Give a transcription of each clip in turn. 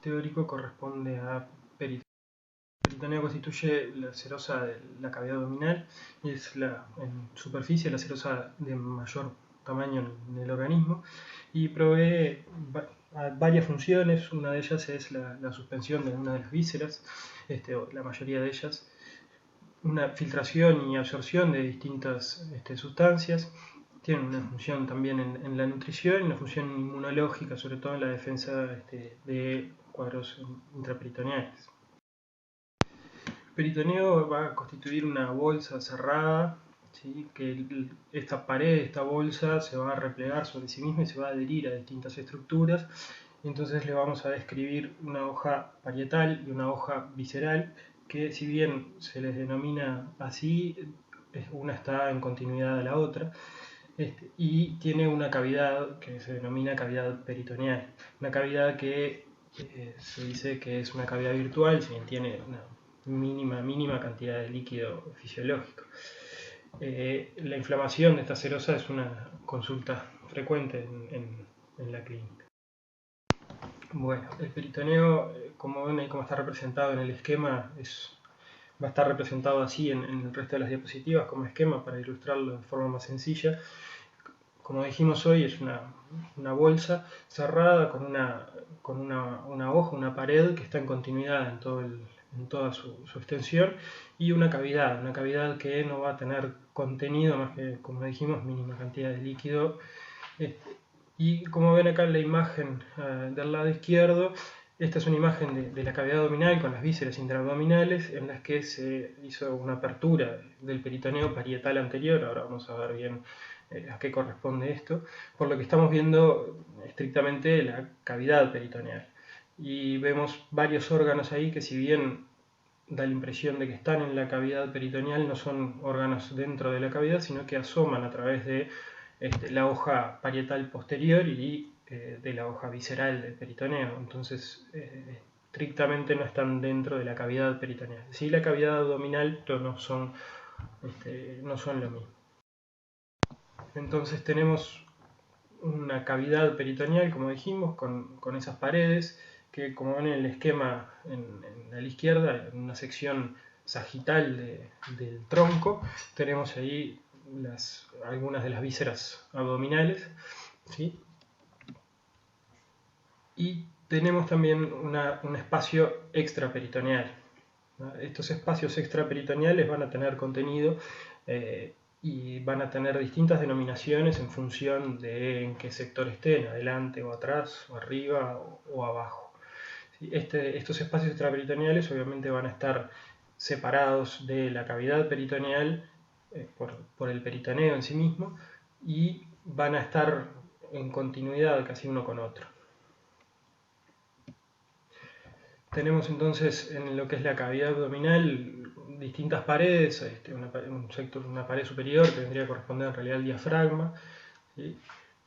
teórico corresponde a peritoneo. El peritoneo constituye la serosa de la cavidad abdominal y es en superficie la serosa de mayor tamaño en el organismo y provee varias funciones. Una de ellas es la suspensión de una de las vísceras, o la mayoría de ellas, una filtración y absorción de distintas sustancias. Tiene una función también en la nutrición y una función inmunológica, sobre todo en la defensa de cuadros intraperitoneales. El peritoneo va a constituir una bolsa cerrada, ¿sí? Que esta pared, esta bolsa, se va a replegar sobre sí misma y se va a adherir a distintas estructuras. Entonces le vamos a describir una hoja parietal y una hoja visceral, que si bien se les denomina así, una está en continuidad a la otra. Y tiene una cavidad que se denomina cavidad peritoneal, una cavidad que se dice que es una cavidad virtual, si bien tiene una mínima cantidad de líquido fisiológico. La inflamación de esta serosa es una consulta frecuente en la clínica. Bueno, el peritoneo, como ven y como está representado en el esquema, va a estar representado así en el resto de las diapositivas como esquema para ilustrarlo de forma más sencilla. Como dijimos hoy, es una bolsa cerrada con una hoja, una pared que está en continuidad en toda su extensión, y una cavidad que no va a tener contenido más que, como dijimos, mínima cantidad de líquido. Y como ven acá en la imagen del lado izquierdo, esta es una imagen de la cavidad abdominal con las vísceras intraabdominales en las que se hizo una apertura del peritoneo parietal anterior. Ahora vamos a ver bien a qué corresponde esto, por lo que estamos viendo estrictamente la cavidad peritoneal. Y vemos varios órganos ahí que, si bien da la impresión de que están en la cavidad peritoneal, no son órganos dentro de la cavidad, sino que asoman a través de la hoja parietal posterior y de la hoja visceral del peritoneo. Entonces, estrictamente no están dentro de la cavidad peritoneal. Sí, la cavidad abdominal, pero no son lo mismo. Entonces tenemos una cavidad peritoneal, como dijimos, con esas paredes que, como ven en el esquema en la izquierda, en una sección sagital del tronco, tenemos ahí algunas de las vísceras abdominales, ¿sí? Y tenemos también un espacio extraperitoneal, ¿no? Estos espacios extraperitoneales van a tener contenido y van a tener distintas denominaciones en función de en qué sector estén, adelante o atrás, o arriba o abajo. Estos espacios extraperitoneales obviamente van a estar separados de la cavidad peritoneal por el peritoneo en sí mismo, y van a estar en continuidad casi uno con otro. Tenemos entonces en lo que es la cavidad abdominal distintas paredes, una pared superior que vendría a corresponder en realidad al diafragma, ¿sí?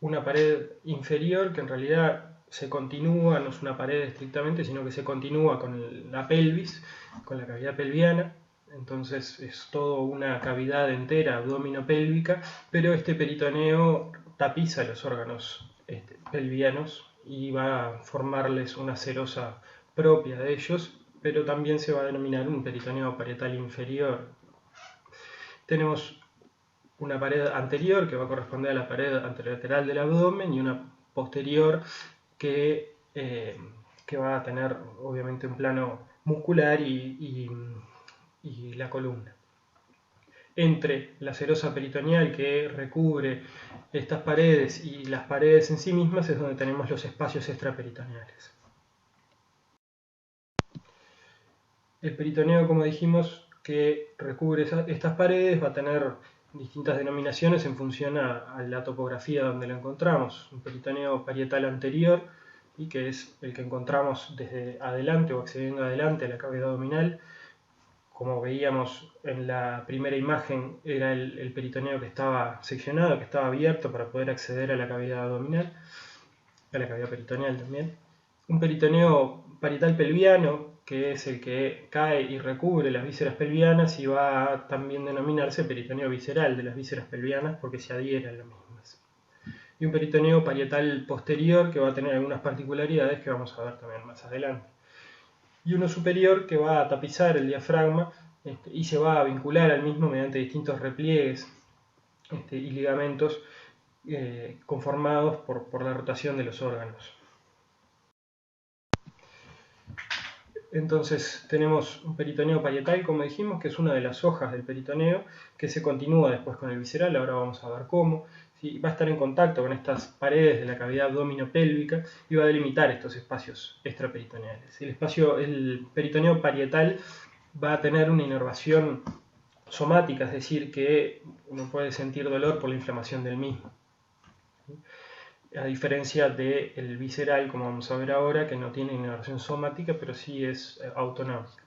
Una pared inferior que en realidad se continúa, no es una pared estrictamente, sino que se continúa con la pelvis, con la cavidad pelviana. Entonces es todo una cavidad entera abdominopélvica, pero este peritoneo tapiza los órganos pelvianos y va a formarles una serosa propia de ellos, pero también se va a denominar un peritoneo parietal inferior. Tenemos una pared anterior que va a corresponder a la pared anterolateral del abdomen y una posterior que va a tener obviamente un plano muscular y la columna. Entre la serosa peritoneal que recubre estas paredes y las paredes en sí mismas es donde tenemos los espacios extraperitoneales. El peritoneo, como dijimos, que recubre estas paredes, va a tener distintas denominaciones en función a la topografía donde lo encontramos. Un peritoneo parietal anterior, y que es el que encontramos desde adelante o accediendo adelante a la cavidad abdominal. Como veíamos en la primera imagen, era el peritoneo que estaba seccionado, que estaba abierto para poder acceder a la cavidad abdominal, a la cavidad peritoneal también. Un peritoneo parietal pelviano, que es el que cae y recubre las vísceras pelvianas, y va a también denominarse peritoneo visceral de las vísceras pelvianas porque se adhiere a las mismas. y un peritoneo parietal posterior que va a tener algunas particularidades que vamos a ver también más adelante. Y uno superior que va a tapizar el diafragma y se va a vincular al mismo mediante distintos repliegues y ligamentos conformados por la rotación de los órganos. Entonces tenemos un peritoneo parietal, como dijimos, que es una de las hojas del peritoneo, que se continúa después con el visceral, ahora vamos a ver cómo. ¿Sí? Va a estar en contacto con estas paredes de la cavidad abdominopélvica y va a delimitar estos espacios extraperitoneales. El peritoneo parietal va a tener una inervación somática, es decir, que uno puede sentir dolor por la inflamación del mismo. A diferencia del visceral, como vamos a ver ahora, que no tiene inervación somática, pero sí es autonómica.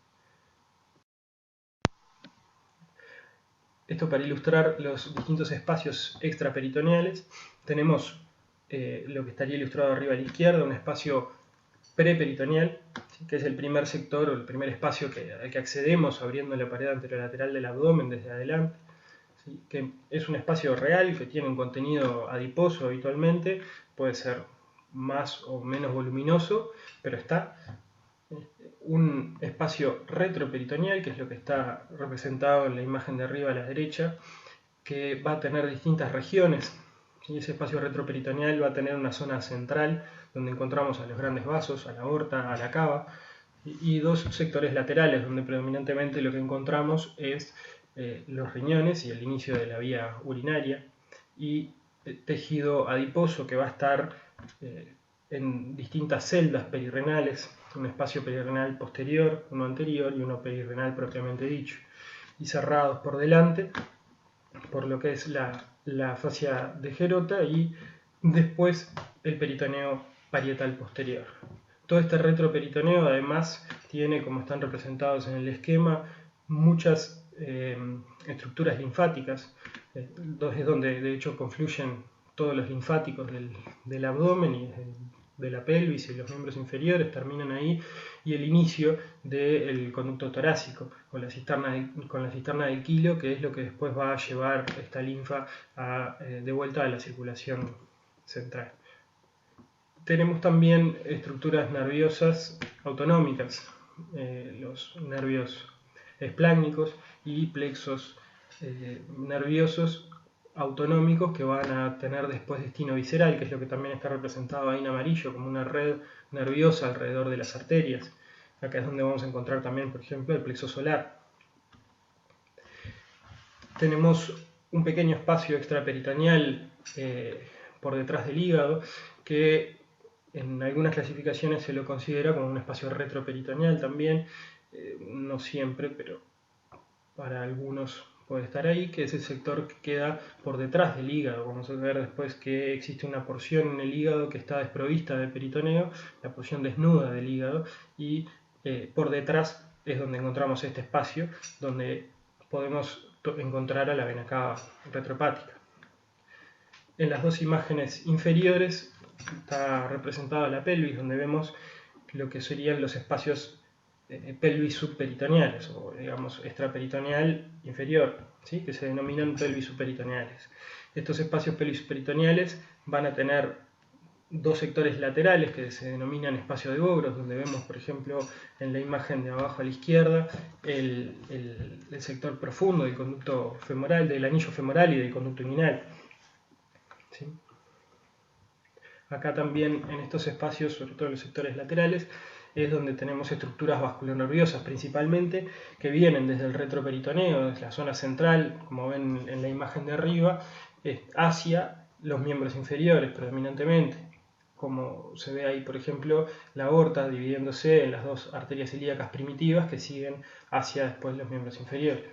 Esto para ilustrar los distintos espacios extraperitoneales. Tenemos lo que estaría ilustrado arriba a la izquierda, un espacio preperitoneal, ¿sí? Que es el primer sector o el primer espacio al que accedemos abriendo la pared anterolateral del abdomen desde adelante. ¿Sí? Que es un espacio real que tiene un contenido adiposo habitualmente, puede ser más o menos voluminoso, pero está. Un espacio retroperitoneal, que es lo que está representado en la imagen de arriba a la derecha, que va a tener distintas regiones. Y ese espacio retroperitoneal va a tener una zona central donde encontramos a los grandes vasos, a la aorta, a la cava, y dos sectores laterales donde predominantemente lo que encontramos es los riñones y el inicio de la vía urinaria, y tejido adiposo que va a estar en distintas celdas perirrenales, un espacio perirrenal posterior, uno anterior y uno perirrenal propiamente dicho, y cerrados por delante por lo que es la fascia de Gerota y después el peritoneo parietal posterior. Todo este retroperitoneo además tiene, como están representados en el esquema, muchas estructuras linfáticas, es donde de hecho confluyen todos los linfáticos del abdomen y de la pelvis y los miembros inferiores terminan ahí, y el inicio del conducto torácico con la cisterna del quilo, que es lo que después va a llevar esta linfa de vuelta a la circulación central. Tenemos también estructuras nerviosas autonómicas, los nervios espláncnicos y plexos nerviosos autonómicos que van a tener después destino visceral, que es lo que también está representado ahí en amarillo como una red nerviosa alrededor de las arterias. Acá es donde vamos a encontrar también, por ejemplo, el plexo solar. Tenemos un pequeño espacio extraperitoneal por detrás del hígado que en algunas clasificaciones se lo considera como un espacio retroperitoneal también, no siempre, pero para algunos puede estar ahí, que es el sector que queda por detrás del hígado. Vamos a ver después que existe una porción en el hígado que está desprovista de peritoneo, la porción desnuda del hígado, y por detrás es donde encontramos este espacio, donde podemos encontrar a la vena cava retropática. En las dos imágenes inferiores está representada la pelvis, donde vemos lo que serían los espacios pelvis subperitoneales, o digamos extraperitoneal inferior, ¿sí? Que se denominan pelvis subperitoneales. Estos espacios pelvis subperitoneales van a tener dos sectores laterales que se denominan espacio de Bogros, donde vemos, por ejemplo, en la imagen de abajo a la izquierda, el sector profundo del conducto femoral, del anillo femoral y del conducto inguinal. ¿Sí? Acá también en estos espacios, sobre todo en los sectores laterales, es donde tenemos estructuras vasculonerviosas principalmente, que vienen desde el retroperitoneo, desde la zona central, como ven en la imagen de arriba, hacia los miembros inferiores predominantemente, como se ve ahí, por ejemplo, la aorta dividiéndose en las dos arterias ilíacas primitivas que siguen hacia después los miembros inferiores.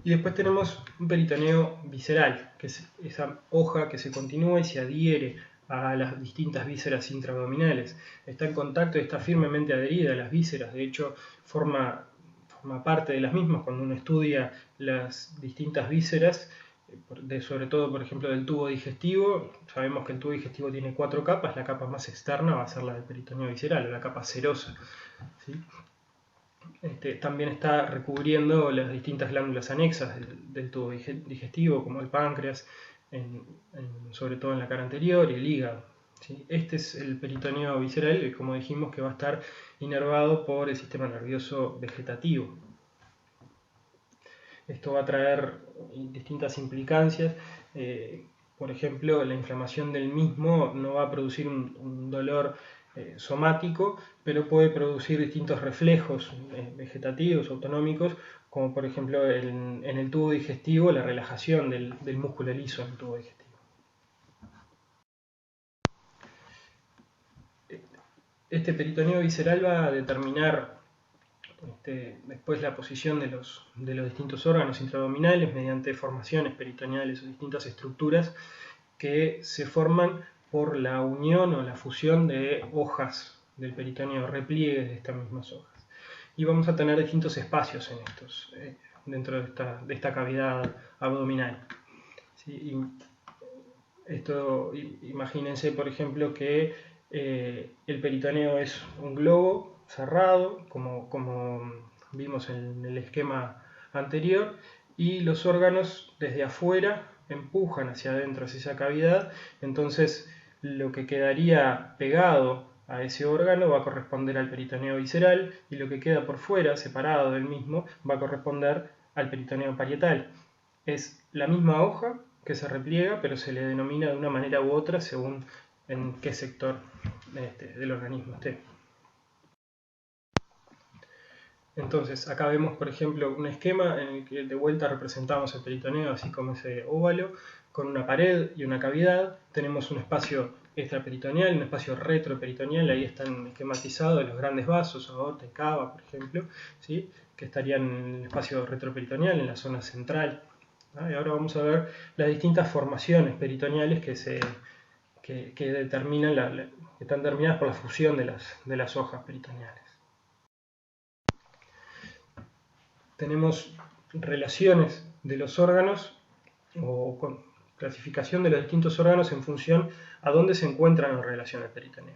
Y después tenemos un peritoneo visceral, que es esa hoja que se continúa y se adhiere a las distintas vísceras intraabdominales. Está en contacto y está firmemente adherida a las vísceras, de hecho forma parte de las mismas cuando uno estudia las distintas vísceras, sobre todo por ejemplo del tubo digestivo. Sabemos que el tubo digestivo tiene 4 capas, la capa más externa va a ser la del peritoneo visceral, o la capa serosa, ¿sí? también está recubriendo las distintas glándulas anexas del tubo digestivo, como el páncreas, sobre todo en la cara anterior, y el hígado. ¿Sí? Este es el peritoneo visceral, como dijimos, que va a estar inervado por el sistema nervioso vegetativo. Esto va a traer distintas implicancias. Por ejemplo, la inflamación del mismo no va a producir un dolor somático, pero puede producir distintos reflejos vegetativos, autonómicos, como por ejemplo en el tubo digestivo, la relajación del músculo liso en el tubo digestivo. Este peritoneo visceral va a determinar después la posición de los distintos órganos intraabdominales mediante formaciones peritoneales o distintas estructuras que se forman por la unión o la fusión de hojas del peritoneo, repliegues de estas mismas hojas. Y vamos a tener distintos espacios en estos, dentro de esta cavidad abdominal. ¿Sí? Imagínense, por ejemplo, que el peritoneo es un globo cerrado, como vimos en el esquema anterior, y los órganos desde afuera empujan hacia adentro, hacia esa cavidad. Entonces lo que quedaría pegado a ese órgano va a corresponder al peritoneo visceral, y lo que queda por fuera, separado del mismo, va a corresponder al peritoneo parietal. Es la misma hoja que se repliega, pero se le denomina de una manera u otra según en qué sector del organismo esté. Entonces, acá vemos, por ejemplo, un esquema en el que de vuelta representamos el peritoneo así como ese óvalo, con una pared y una cavidad. Tenemos un espacio extraperitoneal, un espacio retroperitoneal, ahí están esquematizados los grandes vasos, aorta y cava, por ejemplo, ¿sí? Que estarían en el espacio retroperitoneal, en la zona central. Y ahora vamos a ver las distintas formaciones peritoneales que determinan que están determinadas por la fusión de las hojas peritoneales. Tenemos relaciones de los órganos o clasificación de los distintos órganos en función a dónde se encuentran en relación al peritoneo.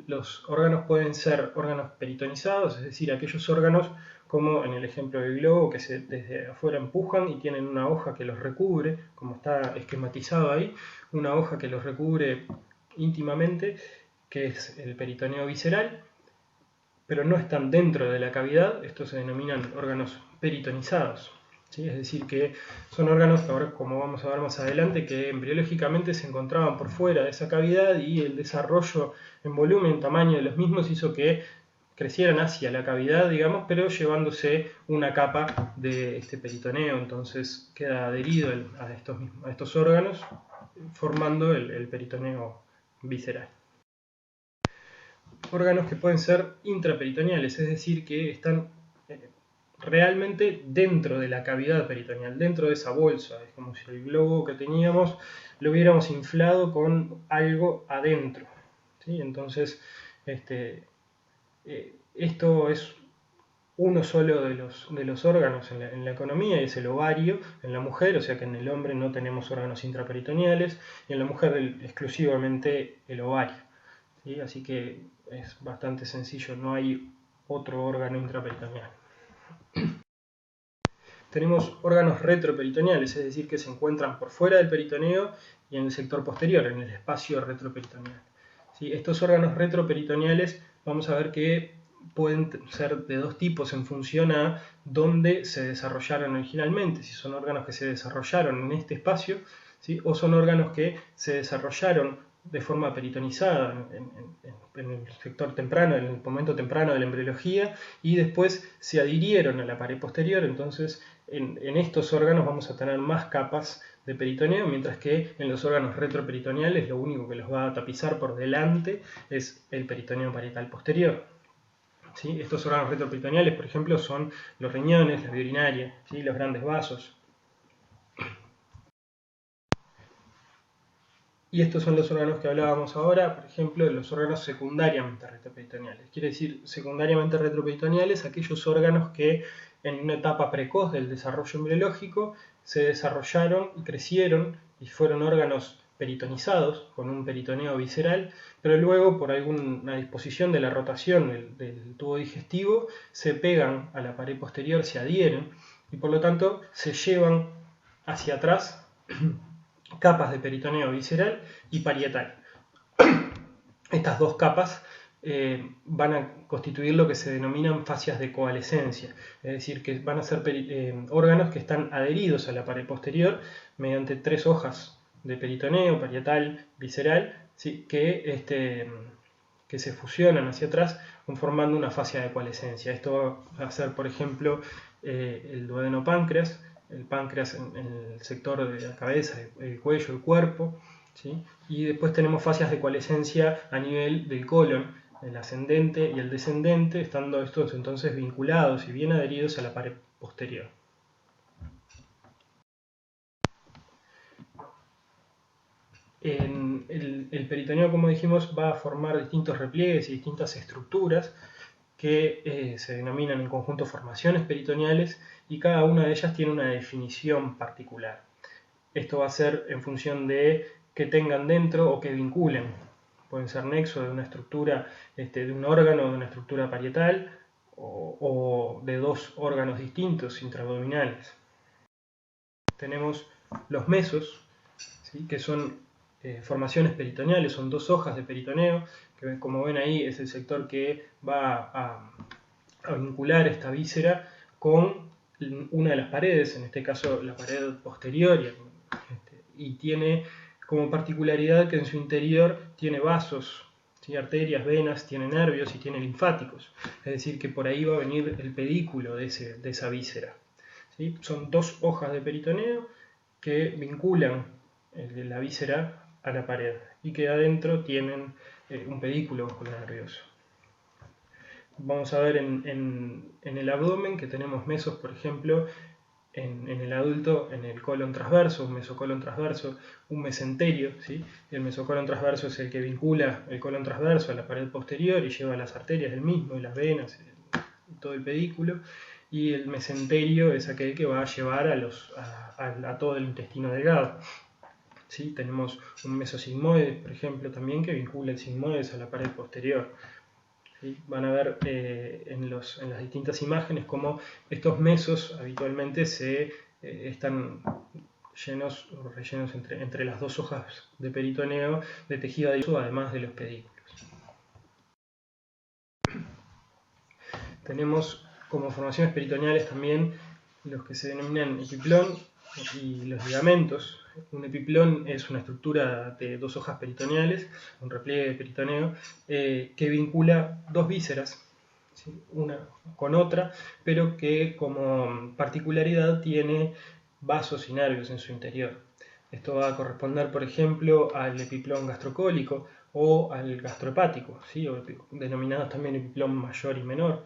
Los órganos pueden ser órganos peritonizados, es decir, aquellos órganos como en el ejemplo del globo, que desde afuera empujan y tienen una hoja que los recubre, como está esquematizado ahí, una hoja que los recubre íntimamente, que es el peritoneo visceral, pero no están dentro de la cavidad. Estos se denominan órganos peritonizados. ¿Sí? Es decir, que son órganos, ahora como vamos a ver más adelante, que embriológicamente se encontraban por fuera de esa cavidad, y el desarrollo en volumen, en tamaño de los mismos hizo que crecieran hacia la cavidad, digamos, pero llevándose una capa de este peritoneo. Entonces queda adherido a estos órganos, formando el peritoneo visceral. Órganos que pueden ser intraperitoneales, es decir, que están realmente dentro de la cavidad peritoneal, dentro de esa bolsa. Es como si el globo que teníamos lo hubiéramos inflado con algo adentro. ¿Sí? Entonces, esto es uno solo de los órganos en la economía, y es el ovario en la mujer, o sea que en el hombre no tenemos órganos intraperitoneales, y en la mujer exclusivamente el ovario. ¿Sí? Así que es bastante sencillo, no hay otro órgano intraperitoneal. Tenemos órganos retroperitoneales, es decir, que se encuentran por fuera del peritoneo y en el sector posterior, en el espacio retroperitoneal. ¿Sí? Estos órganos retroperitoneales vamos a ver que pueden ser de dos tipos en función a dónde se desarrollaron originalmente, si son órganos que se desarrollaron en este espacio, ¿sí? O son órganos que se desarrollaron de forma peritonizada en el sector temprano, en el momento temprano de la embriología, y después se adhirieron a la pared posterior. Entonces en estos órganos vamos a tener más capas de peritoneo, mientras que en los órganos retroperitoneales lo único que los va a tapizar por delante es el peritoneo parietal posterior. ¿Sí? Estos órganos retroperitoneales, por ejemplo, son los riñones, la vía urinaria, ¿sí? Los grandes vasos. Y estos son los órganos que hablábamos ahora, por ejemplo, los órganos secundariamente retroperitoneales. Quiere decir, secundariamente retroperitoneales, aquellos órganos que en una etapa precoz del desarrollo embriológico se desarrollaron y crecieron y fueron órganos peritonizados, con un peritoneo visceral, pero luego por alguna disposición de la rotación del tubo digestivo se pegan a la pared posterior, se adhieren y por lo tanto se llevan hacia atrás capas de peritoneo visceral y parietal. Estas dos capas van a constituir lo que se denominan fascias de coalescencia, es decir, que van a ser órganos que están adheridos a la pared posterior mediante tres hojas de peritoneo, parietal, visceral, ¿sí? que se fusionan hacia atrás formando una fascia de coalescencia. Esto va a ser, por ejemplo, el duodenopáncreas, el páncreas en el sector de la cabeza, el cuello, el cuerpo, ¿sí? Y después tenemos fascias de coalescencia a nivel del colon, el ascendente y el descendente, estando estos entonces vinculados y bien adheridos a la pared posterior. El peritoneo, como dijimos, va a formar distintos repliegues y distintas estructuras que se denominan en conjunto formaciones peritoneales y cada una de ellas tiene una definición particular. Esto va a ser en función de que tengan dentro o que vinculen. Pueden ser nexo de una estructura, de un órgano, de una estructura parietal o de dos órganos distintos intraabdominales. Tenemos los mesos, ¿sí? Que son formaciones peritoneales, son dos hojas de peritoneo, que como ven ahí es el sector que va a vincular esta víscera con una de las paredes, en este caso la pared posterior, y tiene como particularidad que en su interior tiene vasos, ¿sí? Arterias, venas, tiene nervios y tiene linfáticos, es decir que por ahí va a venir el pedículo de esa víscera, ¿sí? Son dos hojas de peritoneo que vinculan la víscera a la pared y que adentro tienen un pedículo nervioso. Vamos a ver en el abdomen que tenemos mesos, por ejemplo, en el adulto, en el colon transverso, un mesocolon transverso, un mesenterio, ¿sí? El mesocolon transverso es el que vincula el colon transverso a la pared posterior y lleva las arterias del mismo, y las venas, y todo el pedículo, y el mesenterio es aquel que va a llevar a todo el intestino delgado. ¿Sí? Tenemos un mesosigmoide, por ejemplo, también que vincula el sigmoides a la pared posterior. ¿Sí? Van a ver en las distintas imágenes cómo estos mesos habitualmente están llenos o rellenos entre las dos hojas de peritoneo de tejido adiposo, además de los pedículos. Tenemos como formaciones peritoneales también los que se denominan epiplón y los ligamentos. Un epiplón es una estructura de dos hojas peritoneales, un repliegue peritoneo, que vincula dos vísceras, ¿sí? Una con otra, pero que como particularidad tiene vasos y nervios en su interior. Esto va a corresponder, por ejemplo, al epiplón gastrocólico o al gastrohepático, ¿sí? O denominados también epiplón mayor y menor.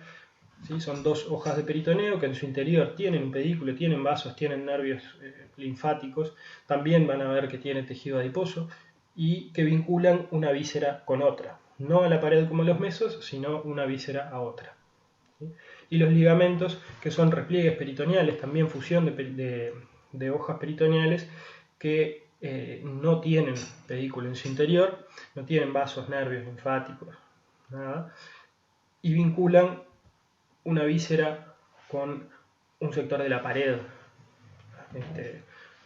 ¿Sí? Son dos hojas de peritoneo que en su interior tienen un pedículo, tienen vasos, tienen nervios linfáticos, también van a ver que tiene tejido adiposo y que vinculan una víscera con otra, no a la pared como los mesos, sino una víscera a otra. ¿Sí? Y los ligamentos, que son repliegues peritoneales, también fusión de hojas peritoneales que no tienen pedículo en su interior, no tienen vasos, nervios, linfáticos, nada, y vinculan una víscera con un sector de la pared,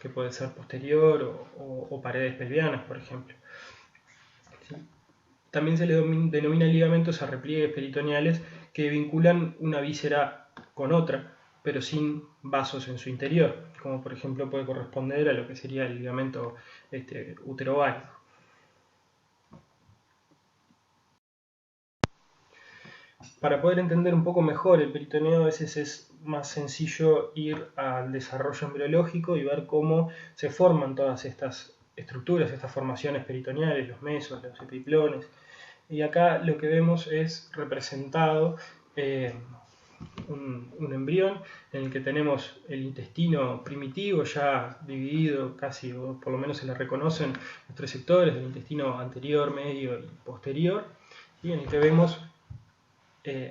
que puede ser posterior o paredes pelvianas, por ejemplo. ¿Sí? También se le denomina ligamentos a repliegues peritoneales que vinculan una víscera con otra, pero sin vasos en su interior, como por ejemplo puede corresponder a lo que sería el ligamento uterovárico. Para poder entender un poco mejor el peritoneo, a veces es más sencillo ir al desarrollo embriológico y ver cómo se forman todas estas estructuras, estas formaciones peritoneales, los mesos, los epiplones. Y acá lo que vemos es representado un embrión en el que tenemos el intestino primitivo ya dividido casi, o por lo menos se le reconocen los tres sectores del intestino anterior, medio y posterior, y en el que vemos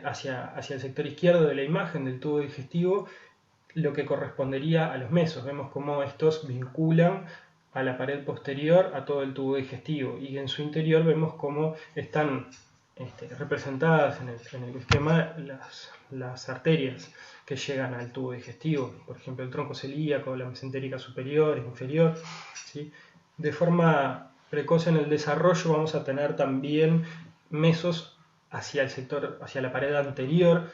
hacia el sector izquierdo de la imagen del tubo digestivo lo que correspondería a los mesos. Vemos cómo estos vinculan a la pared posterior a todo el tubo digestivo, y en su interior vemos cómo están representadas en el esquema las arterias que llegan al tubo digestivo, por ejemplo el tronco celíaco, la mesentérica superior e inferior, ¿sí? De forma precoz en el desarrollo vamos a tener también mesos hacia el sector, hacia la pared anterior,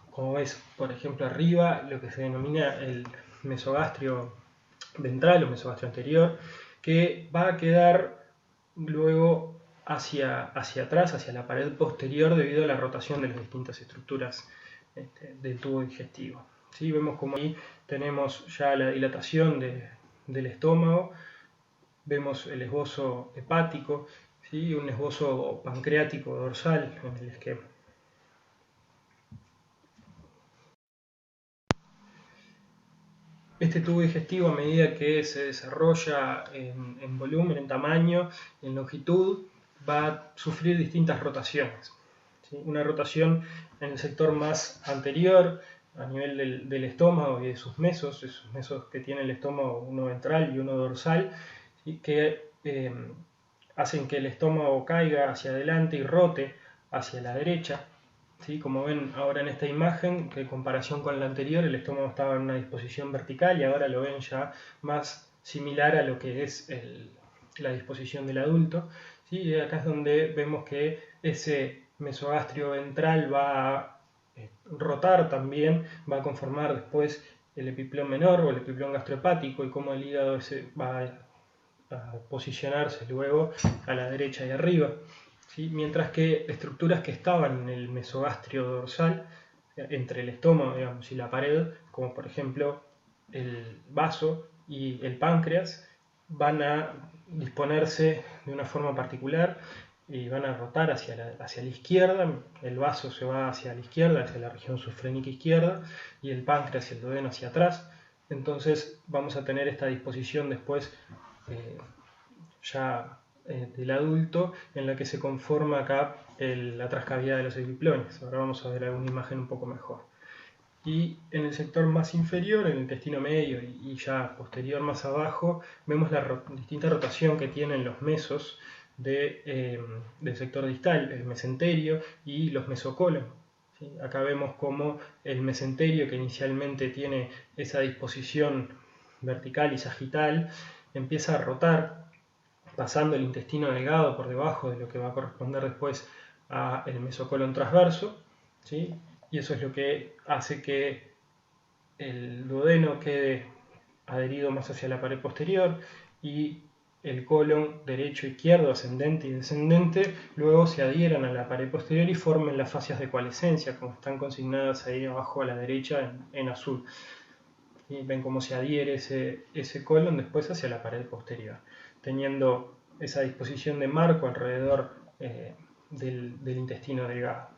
como ves por ejemplo arriba, lo que se denomina el mesogastrio ventral o mesogastrio anterior, que va a quedar luego hacia atrás, hacia la pared posterior, debido a la rotación de las distintas estructuras del tubo digestivo. ¿Sí? Vemos como ahí tenemos ya la dilatación del estómago, vemos el esbozo hepático, ¿sí? Un esbozo pancreático dorsal en el esquema. Este tubo digestivo, a medida que se desarrolla en volumen, en tamaño, en longitud, va a sufrir distintas rotaciones. ¿Sí? Una rotación en el sector más anterior, a nivel del estómago y de sus mesos que tiene el estómago, uno ventral y uno dorsal, ¿sí? Que hacen que el estómago caiga hacia adelante y rote hacia la derecha. ¿Sí? Como ven ahora en esta imagen, que en comparación con la anterior, el estómago estaba en una disposición vertical y ahora lo ven ya más similar a lo que es la disposición del adulto. ¿Sí? Y acá es donde vemos que ese mesogastrio ventral va a rotar también, va a conformar después el epiplón menor o el epiplón gastrohepático, y cómo el hígado va a posicionarse luego a la derecha y arriba. ¿Sí? Mientras que estructuras que estaban en el mesogastrio dorsal, entre el estómago, digamos, y la pared, como por ejemplo el vaso y el páncreas, van a disponerse de una forma particular y van a rotar hacia la izquierda. El vaso se va hacia la izquierda, hacia la región subfrénica izquierda, y el páncreas y el duodeno hacia atrás. Entonces vamos a tener esta disposición después ya del adulto, en la que se conforma acá la trascavidad de los epiplones. Ahora vamos a ver alguna imagen un poco mejor. Y en el sector más inferior, en el intestino medio y ya posterior más abajo, vemos la distinta rotación que tienen los mesos del sector distal, el mesenterio y los mesocolon. ¿Sí? Acá vemos cómo el mesenterio, que inicialmente tiene esa disposición vertical y sagital, empieza a rotar, pasando el intestino delgado por debajo de lo que va a corresponder después al mesocolon transverso, ¿sí? Y eso es lo que hace que el duodeno quede adherido más hacia la pared posterior, y el colon derecho, izquierdo, ascendente y descendente luego se adhieran a la pared posterior y formen las fascias de coalescencia, como están consignadas ahí abajo a la derecha en azul. Y ven cómo se adhiere ese colon después hacia la pared posterior, teniendo esa disposición de marco alrededor del intestino delgado.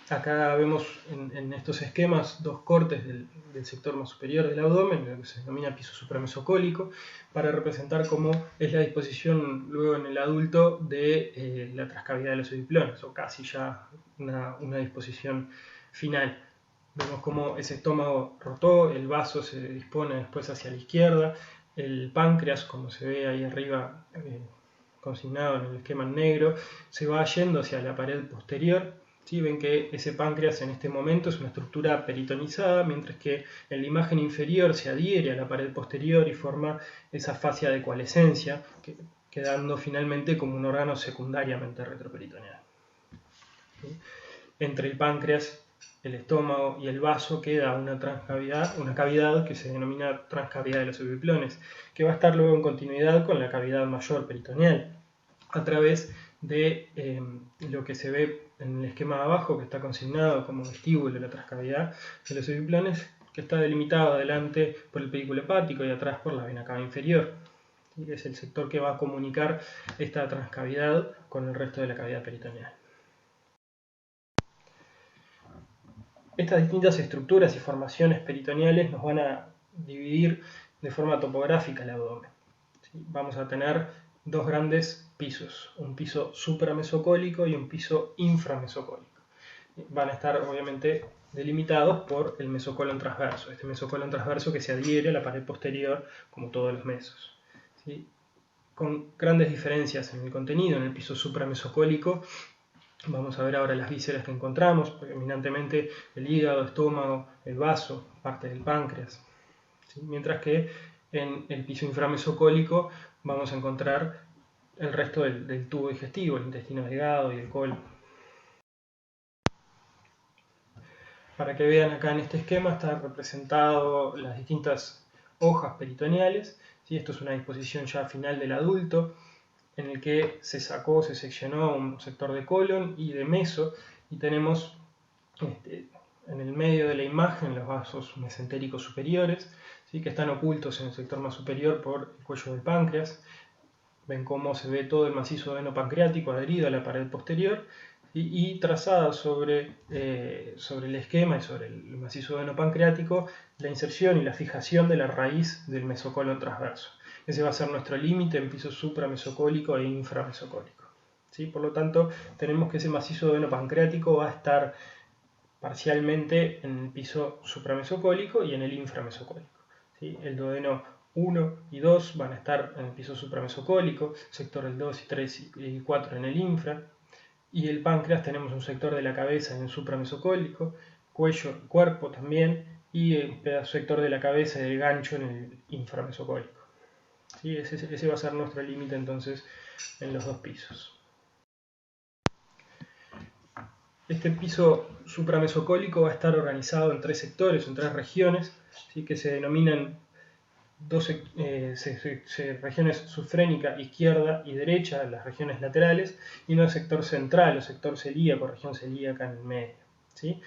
Acá vemos en estos esquemas dos cortes del sector más superior del abdomen, lo que se denomina piso supramesocólico, para representar cómo es la disposición luego en el adulto de la trascavidad de los epiplones, o casi ya una disposición final. Vemos cómo ese estómago rotó, el vaso se dispone después hacia la izquierda, el páncreas, como se ve ahí arriba consignado en el esquema en negro, se va yendo hacia la pared posterior. ¿Sí? Ven que ese páncreas en este momento es una estructura peritonizada, mientras que en la imagen inferior se adhiere a la pared posterior y forma esa fascia de coalescencia, quedando finalmente como un órgano secundariamente retroperitoneal. ¿Sí? Entre el páncreas, el estómago y el vaso queda una cavidad que se denomina transcavidad de los epiplones, que va a estar luego en continuidad con la cavidad mayor peritoneal, a través de lo que se ve en el esquema de abajo, que está consignado como vestíbulo de la trascavidad de los epiplones, que está delimitado adelante por el pedículo hepático y atrás por la vena cava inferior. ¿Sí? Es el sector que va a comunicar esta transcavidad con el resto de la cavidad peritoneal. Estas distintas estructuras y formaciones peritoneales nos van a dividir de forma topográfica el abdomen. ¿Sí? Vamos a tener dos grandes pisos, un piso supramesocólico y un piso inframesocólico. Van a estar obviamente delimitados por el mesocolon transverso, este mesocolon transverso que se adhiere a la pared posterior como todos los mesos, ¿sí? Con grandes diferencias en el contenido. En el piso supramesocólico vamos a ver ahora las vísceras que encontramos, predominantemente el hígado, estómago, el vaso, parte del páncreas, ¿sí? Mientras que en el piso inframesocólico vamos a encontrar el resto del tubo digestivo, el intestino delgado y el colon. Para que vean acá en este esquema está representado las distintas hojas peritoneales, ¿sí? Esto es una disposición ya final del adulto, en el que se seccionó un sector de colon y de meso, y tenemos en el medio de la imagen los vasos mesentéricos superiores, ¿sí? Que están ocultos en el sector más superior por el cuello del páncreas. Ven cómo se ve todo el macizo veno-pancreático adherido a la pared posterior y trazada sobre el esquema y sobre el macizo veno-pancreático la inserción y la fijación de la raíz del mesocolon transverso. Ese va a ser nuestro límite en piso supramesocólico e inframesocólico, ¿sí? Por lo tanto, tenemos que ese macizo veno-pancreático va a estar parcialmente en el piso supramesocólico y en el inframesocólico, ¿sí? El duodeno 1 y 2 van a estar en el piso supramesocólico, sector del 2 y 3 y 4 en el infra, y el páncreas tenemos un sector de la cabeza en el supramesocólico, cuello, cuerpo también, y el sector de la cabeza y del gancho en el inframesocólico, ¿sí? Ese va a ser nuestro límite entonces en los dos pisos. Este piso supramesocólico va a estar organizado en tres sectores, en tres regiones, ¿sí? Que se denominan regiones subfrénica, izquierda y derecha, las regiones laterales, y un sector central, o sector celíaco, región celíaca en el medio, ¿sí?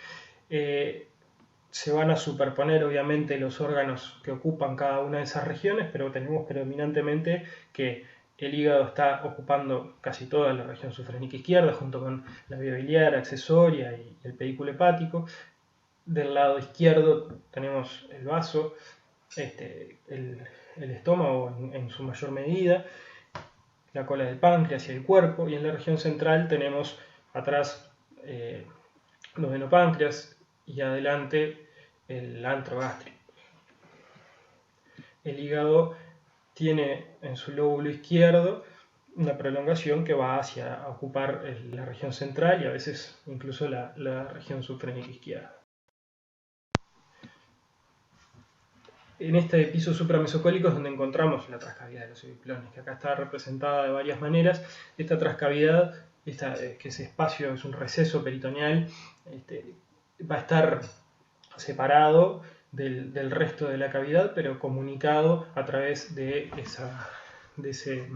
Se van a superponer obviamente los órganos que ocupan cada una de esas regiones, pero tenemos predominantemente que el hígado está ocupando casi toda la región sufrénica izquierda, junto con la vía biliar accesoria y el pedículo hepático. Del lado izquierdo tenemos el vaso, el estómago en su mayor medida, la cola del páncreas y el cuerpo, y en la región central tenemos atrás los venopáncreas y adelante el antro gástrico. El hígado tiene en su lóbulo izquierdo una prolongación que va hacia ocupar la región central y a veces incluso la región subfrénica izquierda. En este piso supramesocólico es donde encontramos la trascavidad de los epiplones, que acá está representada de varias maneras. Esta trascavidad, que ese espacio es un receso peritoneal, va a estar separado del resto de la cavidad, pero comunicado a través de ese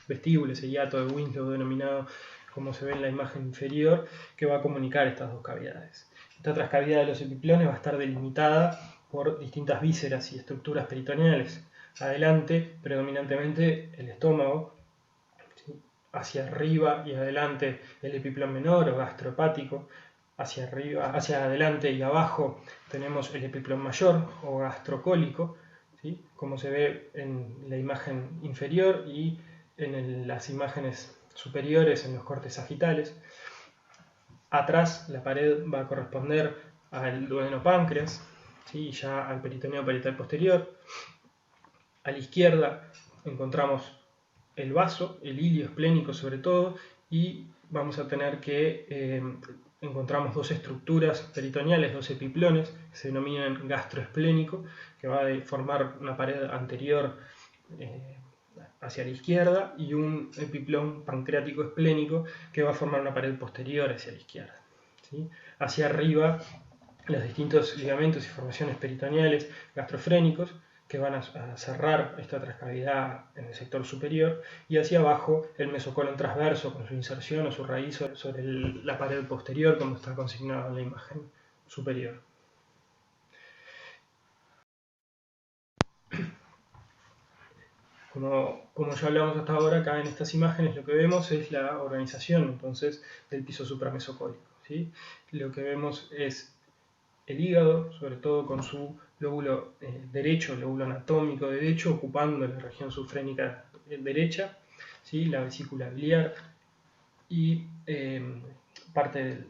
vestíbulo, ese hiato de Winslow denominado, como se ve en la imagen inferior, que va a comunicar estas dos cavidades. Esta trascavidad de los epiplones va a estar delimitada por distintas vísceras y estructuras peritoneales. Adelante, predominantemente el estómago, ¿sí? Hacia arriba y adelante el epiplón menor o gastrohepático, hacia arriba, hacia adelante y abajo tenemos el epiplón mayor o gastrocólico, ¿sí? Como se ve en la imagen inferior y en las imágenes superiores en los cortes sagitales. Atrás la pared va a corresponder al duodenopáncreas, ¿sí? Ya al peritoneo parietal posterior. A la izquierda encontramos el vaso, el ilio esplénico sobre todo, y vamos a tener que encontramos dos estructuras peritoneales, dos epiplones, que se denominan gastroesplénico, que va a formar una pared anterior hacia la izquierda, y un epiplón pancreático esplénico que va a formar una pared posterior hacia la izquierda, ¿sí? Hacia arriba los distintos ligamentos y formaciones peritoneales gastrofrénicos que van a cerrar esta trascavidad en el sector superior, y hacia abajo el mesocolon transverso con su inserción o su raíz sobre la pared posterior, como está consignado en la imagen superior. Como ya hablamos hasta ahora, acá en estas imágenes lo que vemos es la organización entonces del piso supramesocólico, ¿sí? Lo que vemos es el hígado, sobre todo con su lóbulo derecho, el lóbulo anatómico derecho, ocupando la región subfrénica derecha, ¿sí? La vesícula biliar y parte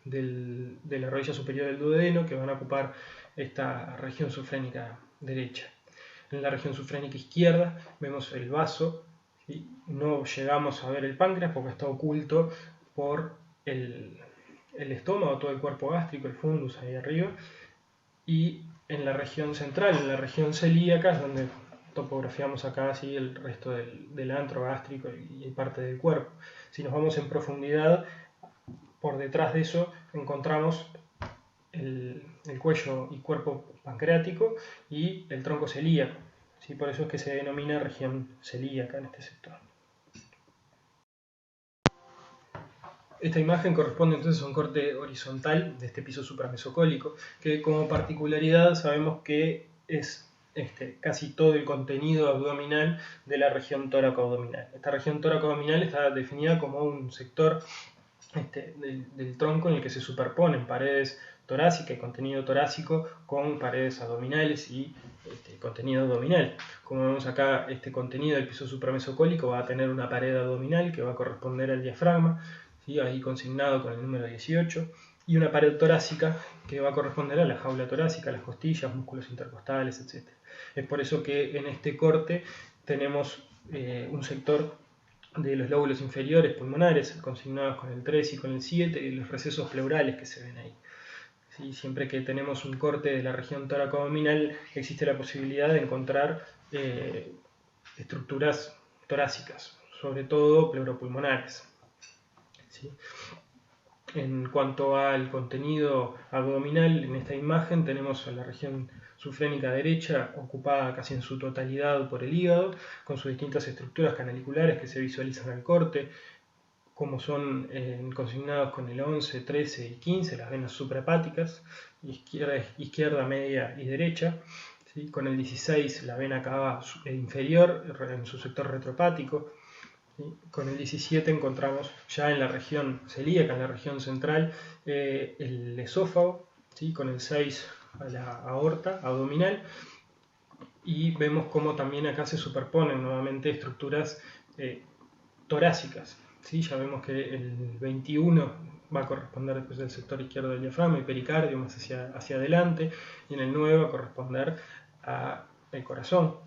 de la rodilla superior del duodeno, que van a ocupar esta región subfrénica derecha. En la región subfrénica izquierda vemos el vaso, ¿sí? No llegamos a ver el páncreas porque está oculto por el estómago, todo el cuerpo gástrico, el fundus ahí arriba, y en la región central, en la región celíaca, es donde topografiamos acá así el resto del antro gástrico y parte del cuerpo. Si nos vamos en profundidad, por detrás de eso encontramos el cuello y cuerpo pancreático y el tronco celíaco, ¿sí? Por eso es que se denomina región celíaca en este sector. Esta imagen corresponde entonces a un corte horizontal de este piso supramesocólico, que como particularidad sabemos que es casi todo el contenido abdominal de la región tóraco-abdominal. Esta región tóraco-abdominal está definida como un sector del tronco en el que se superponen paredes torácicas y contenido torácico con paredes abdominales y contenido abdominal. Como vemos acá, este contenido del piso supramesocólico va a tener una pared abdominal que va a corresponder al diafragma, ¿sí? Ahí consignado con el número 18, y una pared torácica que va a corresponder a la jaula torácica, las costillas, músculos intercostales, etc. Es por eso que en este corte tenemos un sector de los lóbulos inferiores pulmonares, consignados con el 3 y con el 7, y los recesos pleurales que se ven ahí. ¿Sí? Siempre que tenemos un corte de la región tóraco-abdominal, existe la posibilidad de encontrar estructuras torácicas, sobre todo pleuropulmonares. ¿Sí? En cuanto al contenido abdominal, en esta imagen tenemos a la región subfrénica derecha ocupada casi en su totalidad por el hígado, con sus distintas estructuras canaliculares que se visualizan al corte, como son consignados con el 11, 13 y 15, las venas suprahepáticas, izquierda, media y derecha. ¿Sí? Con el 16, la vena cava inferior en su sector retropático. ¿Sí? Con el 17 encontramos ya en la región celíaca, en la región central, el esófago, ¿sí? Con el 6 a la aorta abdominal, y vemos cómo también acá se superponen nuevamente estructuras torácicas. ¿Sí? Ya vemos que el 21 va a corresponder después del sector izquierdo del diafragma y pericardio más hacia adelante, y en el 9 va a corresponder al corazón.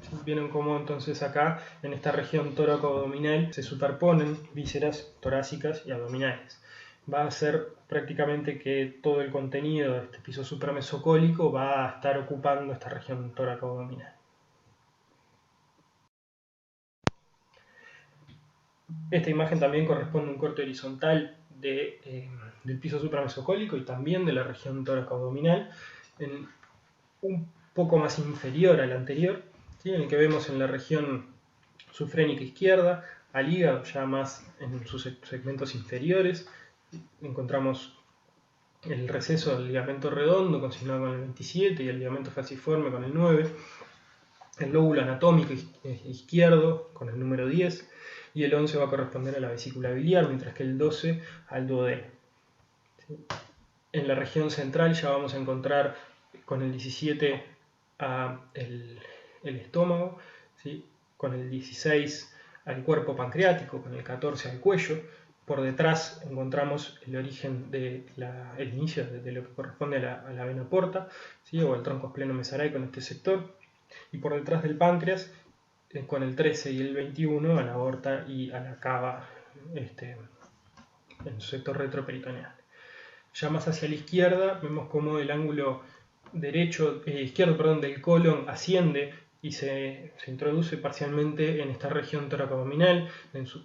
¿Sí? Vieron cómo entonces acá en esta región tóraco-abdominal se superponen vísceras torácicas y abdominales. Va a ser prácticamente que todo el contenido de este piso supramesocólico va a estar ocupando esta región tóraco-abdominal. Esta imagen también corresponde a un corte horizontal del piso supramesocólico y también de la región tóraco-abdominal, un poco más inferior al anterior, ¿sí? En el que vemos en la región subfrénica izquierda al hígado ya más en sus segmentos inferiores. Encontramos el receso del ligamento redondo consignado con el 27 y el ligamento falciforme con el 9, el lóbulo anatómico izquierdo con el número 10, y el 11 va a corresponder a la vesícula biliar, mientras que el 12 al duodeno. ¿Sí? En la región central ya vamos a encontrar con el 17 el estómago, ¿sí? Con el 16 al cuerpo pancreático, con el 14 al cuello. Por detrás encontramos el origen el inicio de lo que corresponde a la vena porta, ¿sí? O al tronco esplenomesoraico en este sector. Y por detrás del páncreas, con el 13 y el 21 a la aorta y a la cava en su sector retroperitoneal. Ya más hacia la izquierda vemos cómo el ángulo izquierdo del colon asciende y se introduce parcialmente en esta región tóraco-abdominal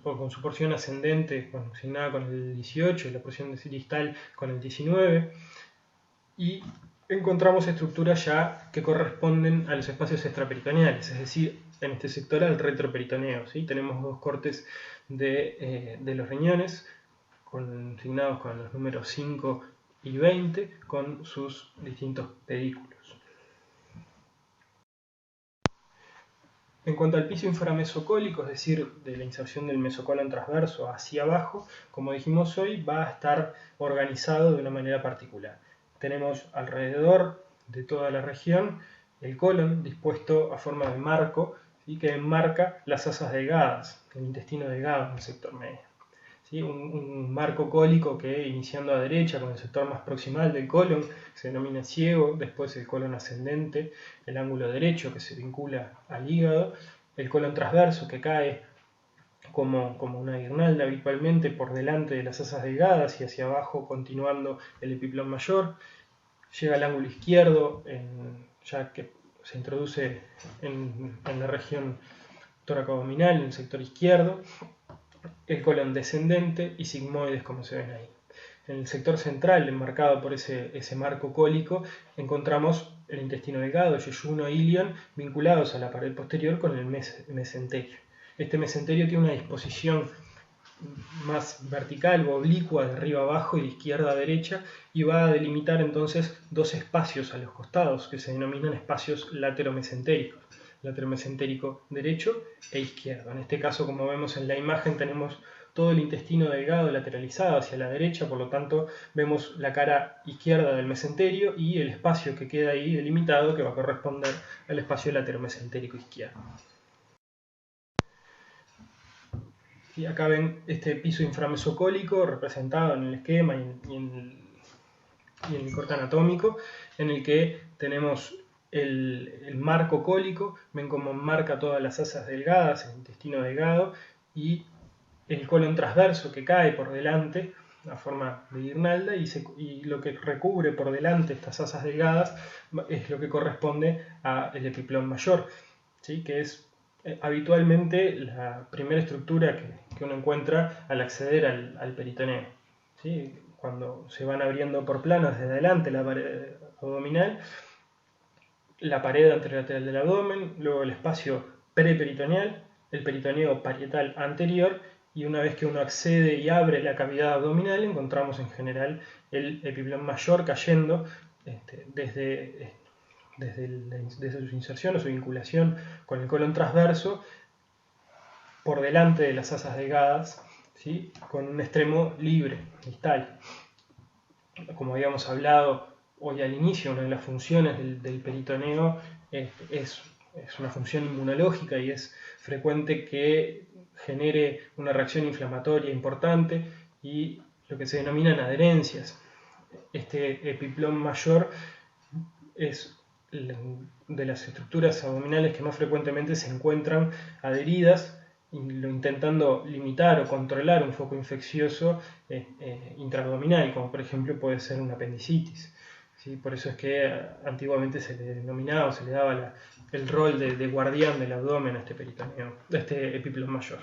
con su porción ascendente consignada con el 18 y la porción distal con el 19, y encontramos estructuras ya que corresponden a los espacios extraperitoneales, es decir, en este sector al retroperitoneo. ¿Sí? Tenemos dos cortes de los riñones consignados con los números 5 y 20 con sus distintos pedículos. En cuanto al piso inframesocólico, es decir, de la inserción del mesocolon transverso hacia abajo, como dijimos hoy, va a estar organizado de una manera particular. Tenemos alrededor de toda la región el colon dispuesto a forma de marco, ¿sí? Que enmarca las asas delgadas, el intestino delgado en el sector medio. ¿sí? Un marco cólico que iniciando a derecha con el sector más proximal del colon se denomina ciego, después el colon ascendente, el ángulo derecho que se vincula al hígado, el colon transverso que cae como una guirnalda habitualmente por delante de las asas delgadas y hacia abajo continuando el epiplón mayor, llega al ángulo izquierdo, ya que se introduce en la región tóraco-abdominal, en el sector izquierdo, el colon descendente y sigmoides como se ven ahí. En el sector central, enmarcado por ese marco cólico, encontramos el intestino delgado, yeyuno e ilion, vinculados a la pared posterior con el mesenterio. Este mesenterio tiene una disposición más vertical o oblicua de arriba a abajo y de izquierda a derecha y va a delimitar entonces dos espacios a los costados que se denominan espacios lateromesentéricos, lateromesentérico derecho e izquierdo. En este caso, como vemos en la imagen, tenemos todo el intestino delgado lateralizado hacia la derecha, por lo tanto vemos la cara izquierda del mesenterio y el espacio que queda ahí delimitado que va a corresponder al espacio lateromesentérico izquierdo. Y acá ven este piso inframesocólico representado en el esquema y en el corte anatómico, en el que tenemos el marco cólico, ven cómo marca todas las asas delgadas, el intestino delgado, y el colon transverso que cae por delante, la forma de guirnalda, y lo que recubre por delante estas asas delgadas es lo que corresponde al epiplón mayor, ¿sí? Que es habitualmente la primera estructura que uno encuentra al acceder al peritoneo. ¿Sí? Cuando se van abriendo por planos desde adelante la pared abdominal, la pared anterolateral del abdomen, luego el espacio preperitoneal, el peritoneo parietal anterior, y una vez que uno accede y abre la cavidad abdominal, encontramos en general el epiplón mayor cayendo desde su inserción o su vinculación con el colon transverso por delante de las asas delgadas, ¿sí? Con un extremo libre, distal. Como habíamos hablado hoy al inicio, una de las funciones del peritoneo es una función inmunológica y es frecuente que genere una reacción inflamatoria importante y lo que se denominan adherencias. Este epiplón mayor es de las estructuras abdominales que más frecuentemente se encuentran adheridas, intentando limitar o controlar un foco infeccioso intraabdominal, como por ejemplo puede ser una apendicitis. ¿Sí? Por eso es que antiguamente se le denominaba o se le daba el rol de guardián del abdomen a este peritoneo, a este epiplón mayor.